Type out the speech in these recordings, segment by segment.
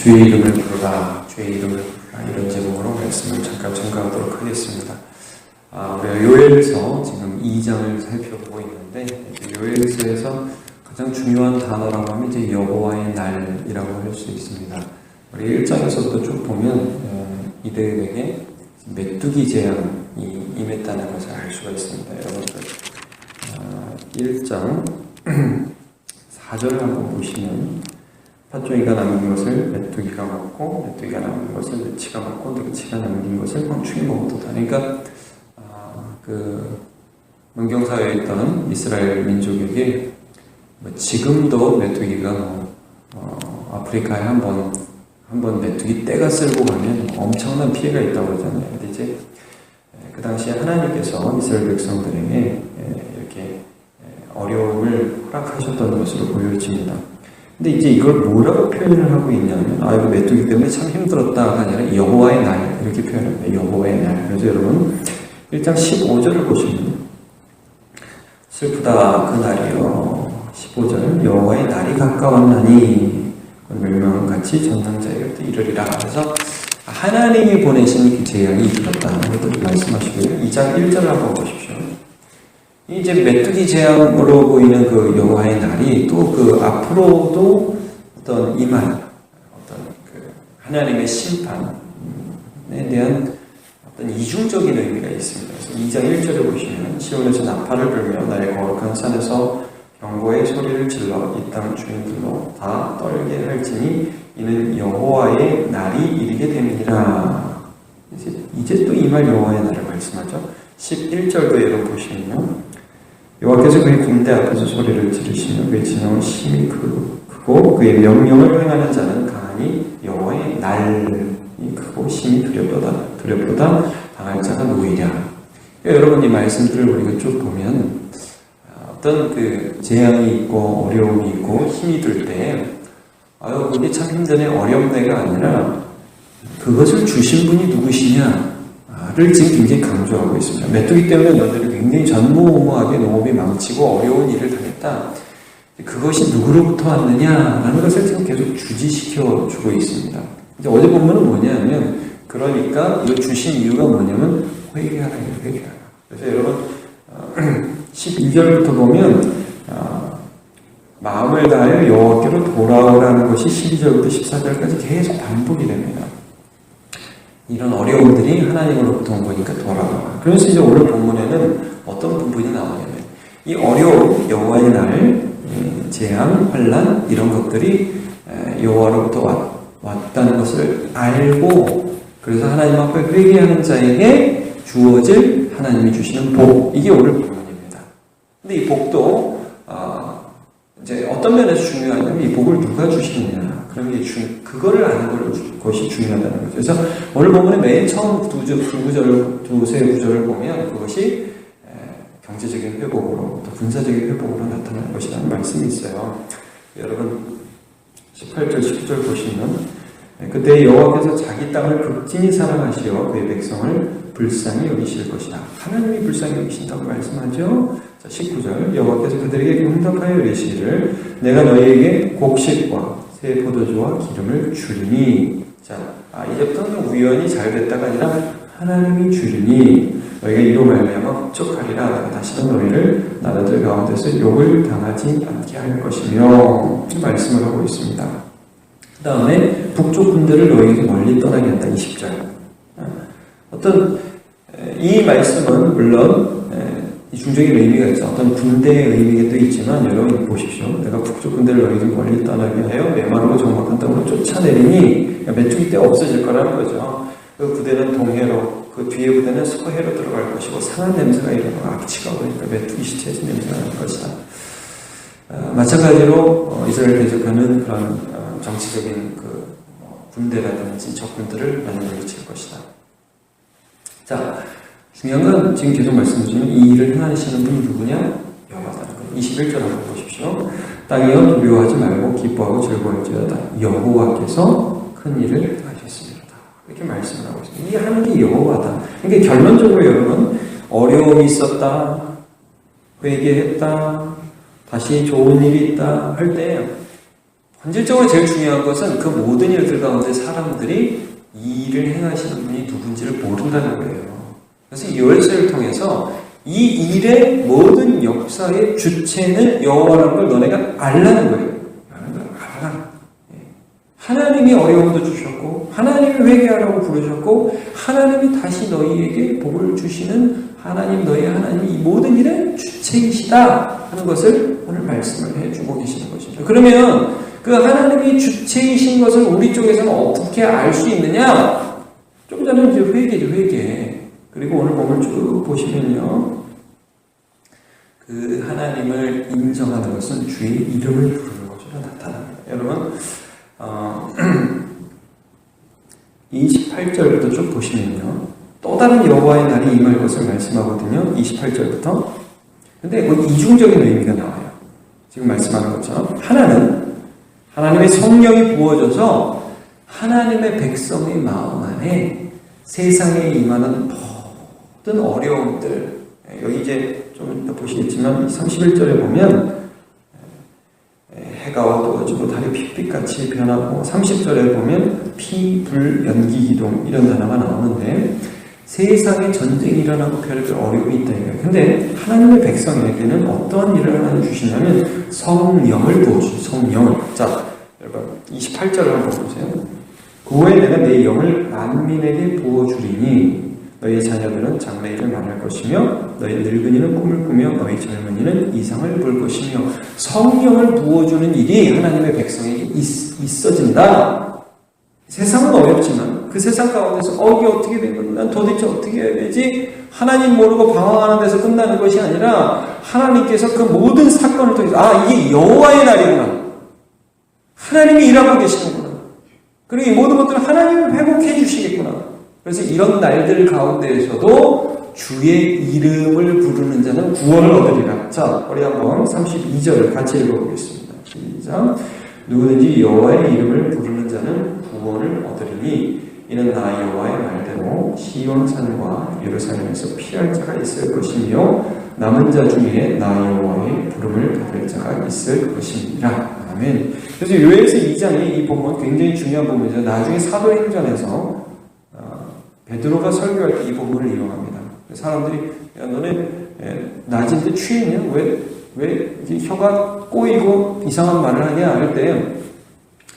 주의 이름을 부르라, 주의 이름을 부르라, 이런 제목으로 말씀을 잠깐 전가하도록 하겠습니다. 우리가 요엘서 지금 2장을 살펴보고 있는데, 요엘서에서 가장 중요한 단어라고 하면 이제 여호와의 날이라고 할 수 있습니다. 우리 1장에서부터 쭉 보면 이들에게 메뚜기 재앙이 임했다는 것을 알 수가 있습니다. 여러분들 1장 4절을 한번 보시면, 팥종이가 남긴 것을 메뚜기가 먹고, 메뚜기가 남긴 것을 느치가 먹고, 느치가 남긴 것을 황충이 먹었다. 그러니까 문경사회에 있던 이스라엘 민족에게 지금도 메뚜기가 아프리카에 한번 메뚜기 떼가 쓸고 가면 엄청난 피해가 있다고 그러잖아요. 근데 이제 그 당시에 하나님께서 이스라엘 백성들에게 이렇게 어려움을 허락하셨던 것으로 보여집니다. 근데 이제 이걸 뭐라고 표현을 하고 있냐면, 이거 메뚜기 때문에 참 힘들었다가 아니라 여호와의 날, 이렇게 표현합니다. 여호와의 날. 그래서 여러분 1장 15절을 보시면, 슬프다 그 날이요, 15절, 여호와의 날이 가까웠나니 멸망은 같이 전상자에게부터 이르리라. 그래서 하나님이 보내신 그 재앙이 있었다는 것을 말씀하시고요. 2장 1절을 한번 보십시오. 이제 메뚜기 재앙으로 보이는 그 여호와의 날이 또 그 앞으로도 어떤 하나님의 심판에 대한 어떤 이중적인 의미가 있습니다. 그래서 2장 1절을 보시면, 시온에서 나팔을 불며 나의 거룩한 산에서 경고의 소리를 질러 이 땅 주인들로 다 떨게 할지니 이는 여호와의 날이 이르게 됨이니라. 이제 또 이 말 여호와의 날을 말씀하죠. 11절도 여러분 보시면요, 여호와께서 그의 군대 앞에서 소리를 지르시며 그의 진영은 심히 크고 그의 명령을 행하는 자는 강하니 여호와의 날이 크고 심히 두렵도다 당할 자가 누구이랴. 여러분, 이 말씀들을 우리가 쭉 보면 어떤 그 재앙이 있고 어려움이 있고 힘이 들 때 그게 참 힘드네, 어렵네가 아니라 그것을 주신 분이 누구시냐를 지금 굉장히 강조하고 있습니다. 메뚜기 때문에 너희들이 굉장히 전무후무하게 농업이 망치고 어려운 일을 당했다. 그것이 누구로부터 왔느냐라는 것을 지금 계속 주지시켜 주고 있습니다. 이제 어제 본문은 뭐냐면, 그러니까 이거 주신 이유가 뭐냐면 회개하라. 그래서 여러분 12절부터 보면 마음을 다하여 여호와께로 돌아오라는 것이 12절부터 14절까지 계속 반복이 됩니다. 이런 어려움들이 하나님으로부터 온 거니까 돌아와. 그래서 이제 오늘 본문에는 어떤 부분이 나오냐면, 이 어려움, 여호와의 날, 재앙, 환난, 이런 것들이 여호와로부터 왔다는 것을 알고, 그래서 하나님 앞에 회개하는 자에게 주어질 하나님이 주시는 복, 이게 오늘 본문입니다. 근데 이 복도 이제 어떤 면에서 중요하냐면, 이 복을 누가 주시느냐, 그런 게 그거를 아는 것이 중요하다는 거죠. 그래서 오늘 본문의 맨 처음 두세 구절을 보면 그것이 경제적인 회복으로, 또 군사적인 회복으로 나타나는 것이라는 말씀이 있어요. 여러분 18절 19절 보시면, 그때 여호와께서 자기 땅을 극진히 사랑하시어 그의 백성을 불쌍히 여기실 것이다. 하나님이 불쌍히 여기신다고 말씀하죠. 자, 19절, 여호와께서 그들에게 응답하여 이르시기를 내가 너희에게 곡식과 새 포도주와 기름을 주리니. 자, 이제부터는 우연히 잘 됐다가 아니라 하나님이 주리니 너희가 이로 말미암아 흡족하리라. 내가 다시는 너희를 나라들 가운데서 욕을 당하지 않게 할 것이며, 말씀을 하고 있습니다. 그 다음에 북쪽 군대를 너희에게 멀리 떠나게 한다. 20절. 이 말씀은 물론 이중적인 의미가 있죠. 어떤 군대의 의미도 있지만, 여러분 보십시오. 내가 북쪽 군대를 너희에게 멀리 떠나게 하여 메마르고 적막한 땅으로 쫓아내리니, 메뚜기 때 없어질 거라는 거죠. 그 부대는 동해로, 그 뒤에 부대는 서해로 들어갈 것이고 상한 냄새가 일어나고 악취가 오니까 메뚜기 시체에서 냄새가 날 것이다. 마찬가지로 이스라엘 대적하는 그런 정치적인 군대라든지 적군들을 나는 물리칠 것이다. 자, 중요한 건 지금 계속 말씀드리면 이 일을 행하시는 분이 누구냐? 여호와다는 것. 21절 한번 보십시오. 땅이여 두려워하지 말고 기뻐하고 즐거워할지어다. 여호와께서 큰 일을 하셨습니다. 이렇게 말씀을 하고 있습니다. 이게 하는 게 여호와다. 그러니까 결론적으로 여러분, 어려움이 있었다, 회개했다, 다시 좋은 일이 있다 할 때 본질적으로 제일 중요한 것은 그 모든 일들 가운데 사람들이 이 일을 행하시는 분이 누군지를 모른다는 거예요. 그래서 이 요엘서를 통해서 이 일의 모든 역사의 주체는 여호와라는 걸 너네가 알라는 거예요. 알라. 하나님이 어려움도 주셨고 하나님이 회개하라고 부르셨고 하나님이 다시 너희에게 복을 주시는 하나님, 너희 하나님이 이 모든 일의 주체이시다 하는 것을 오늘 말씀을 해주고 계시는 것입니다. 그러면 그 하나님이 주체이신 것을 우리 쪽에서는 어떻게 알 수 있느냐? 좀 전에 이제 회개죠, 회개. 그리고 오늘 본문을 쭉 보시면요. 그 하나님을 인정하는 것은 주의 이름을 부르는 것으로 나타납니다. 여러분, 28절부터 쭉 보시면요. 또 다른 여호와의 날이 임할 것을 말씀하거든요. 28절부터. 근데 그 이중적인 의미가 나와요. 지금 말씀하는 것처럼 하나는 하나님의 성령이 부어져서 하나님의 백성의 마음 안에 세상에 임하는 모든 어려움들, 여기 이제 좀 이따 보시겠지만 31절에 보면 해가 어두워지고 달이 핏빛같이 변하고 30절에 보면 피, 불, 연기, 기동 이런 단어가 나오는데 세상에 전쟁이 일어나고 별별 어려움이 있다 이거예요. 근데 하나님의 백성에게는 어떠한 일을 하나님 주시냐면 성령을 부어주죠. 성령을. 자, 여러분 28절을 한번 보세요. 그 후에 내가 내 영을 만민에게 부어주리니 너희 자녀들은 장래일을 만날 것이며 너희 늙은이는 꿈을 꾸며 너희 젊은이는 이상을 볼 것이며 성령을 부어주는 일이 하나님의 백성에게 있어진다. 세상은 어렵지만 그 세상 가운데서 이게 어떻게 된 건지 난 도대체 어떻게 해야 되지? 하나님 모르고 방황하는 데서 끝나는 것이 아니라 하나님께서 그 모든 사건을 통해서 이게 여호와의 날이구나. 하나님이 일하고 계시는구나. 그리고 이 모든 것들을 하나님을 회복해 주시겠구나. 그래서 이런 날들 가운데에서도 주의 이름을 부르는 자는 구원을 얻으리라. 자, 우리 한번 32절 같이 읽어보겠습니다. 시작. 누구든지 여호와의 이름을 부르는 자는 구원을 얻으리니 이는 나 여호와의 말대로 시온산과 예루살렘에서 피할 자가 있을 것이며 남은 자 중에 나 여호와의 부름을 받을 자가 있을 것입니다. 아멘. 그래서 요엘서 2장이 이 본문 굉장히 중요한 본문이죠. 나중에 사도행전에서 베드로가 설교할 때 이 본문을 이용합니다. 사람들이 야 너네 낮인데 취했냐? 왜 혀가 꼬이고 이상한 말을 하냐 할 때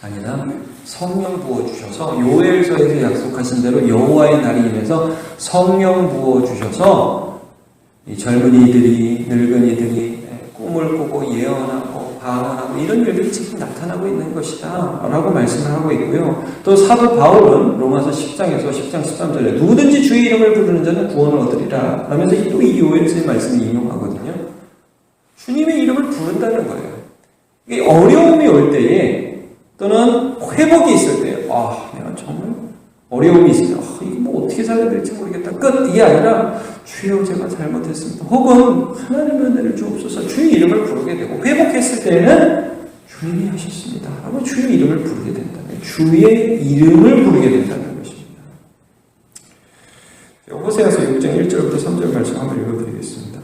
아니다. 성령 부어주셔서 요엘서에서 약속하신 대로 여호와의 날이 임해서 성령 부어주셔서 이 젊은이들이 늙은이들이 꿈을 꾸고 예언하고 방언하고 이런 일들이 지금 나타나고 있는 것이다 라고 말씀을 하고 있고요. 또 사도 바울은 로마서 10장에서 10장 13절에 누구든지 주의 이름을 부르는 자는 구원을 얻으리라 라면서 또 이 요엘서의 말씀을 인용하거든요. 주님의 이름을 부른다는 거예요. 이게 어려움이 올 때에 또는 회복이 있을 때 내가 정말 어려움이 있어요. 이거 뭐 어떻게 살아야 될지 모르겠다. 끝! 이게 아니라 주여 제가 잘못했습니다. 혹은 하나님의 은혜를 주옵소서 주의 이름을 부르게 되고 회복했을 때는 주님이 하셨습니다. 라고 주의 이름을 부르게 된다는 거예요. 주의 이름을 부르게 된다는 것입니다. 호세아서 6장 1절부터 3절 말씀 한번 읽어드리겠습니다.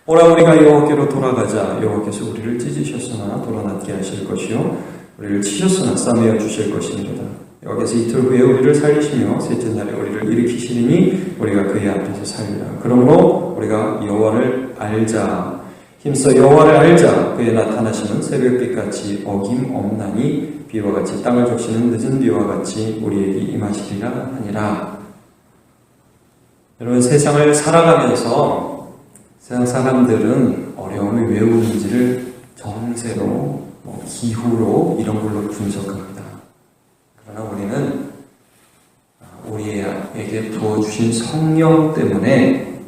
오라 우리가 여호와께로 돌아가자. 여호와께서 우리를 찢으셨으나 돌아낫게 하실 것이요 우리를 치셨으나 싸매어 주실 것입니다. 여기서 이틀 후에 우리를 살리시며 셋째 날에 우리를 일으키시리니 우리가 그의 앞에서 살리라. 그러므로 우리가 여호와를 알자. 힘써 여호와를 알자. 그의 나타나시는 새벽빛같이 어김없나니 비와 같이 땅을 적시는 늦은 비와 같이 우리에게 임하시리라 하니라. 여러분 세상을 살아가면서 세상 사람들은 어려움이 왜 오는지를 정세로 기후로 이런 걸로 분석합니다. 그러나 우리는 우리에게 부어주신 성령 때문에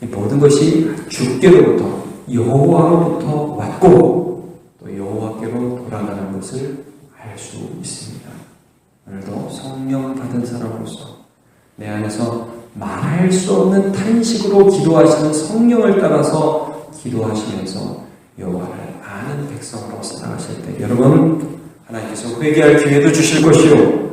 이 모든 것이 주께로부터 여호와로부터 왔고 또 여호와께로 돌아가는 것을 알 수 있습니다. 오늘도 성령 받은 사람으로서 내 안에서 말할 수 없는 탄식으로 기도하시는 성령을 따라서 기도하시면서 여호와를 아는 백성으로 살아가실 때 여러분 하나님께서 회개할 기회도 주실 것이요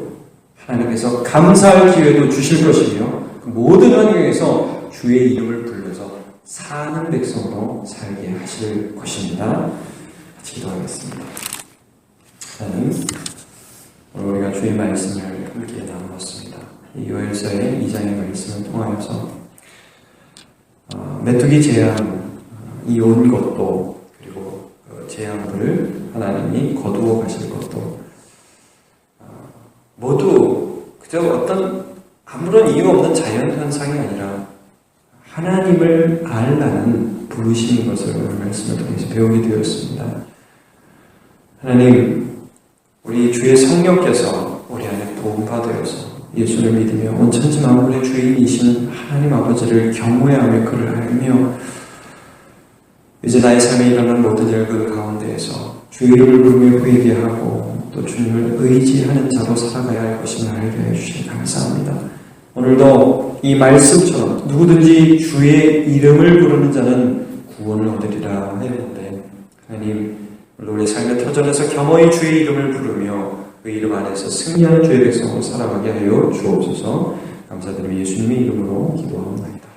하나님께서 감사할 기회도 주실 것이며 그 모든 환경에서 주의 이름을 불러서 사는 백성으로 살게 하실 것입니다. 같이 기도하겠습니다. 하나님, 오늘 우리가 주의 말씀을 함께 나누었습니다. 이 요엘서의 2장의 말씀을 통하여서 메뚜기 재앙, 이 온 것도, 그리고 재앙을 하나님이 거두어 가실 것도 모두 그저 어떤 아무런 이유 없는 자연현상이 아니라 하나님을 알라는 부르심인 것을 오늘 말씀을 통해서 배우게 되었습니다. 하나님, 우리 주의 성령께서 우리 안에 도움받으여서 예수를 믿으며 온 천지 만물의 주인이신 하나님 아버지를 경외하며 그를 알며 이제 나의 삶에 일어난 모든 일들 가운데에서 주의 이름을 부르며 회개하고 또 주님을 의지하는 자로 살아가야 할 것임을 알게 해주시니 감사합니다. 오늘도 이 말씀처럼 누구든지 주의 이름을 부르는 자는 구원을 얻으리라 하였는데 하나님, 우리 삶의 터전에서 겸허히 주의 이름을 부르며 그 이름 안에서 승리하는 주의 백성으로 살아가게 하여 주옵소서. 감사드리며 예수님의 이름으로 기도합니다.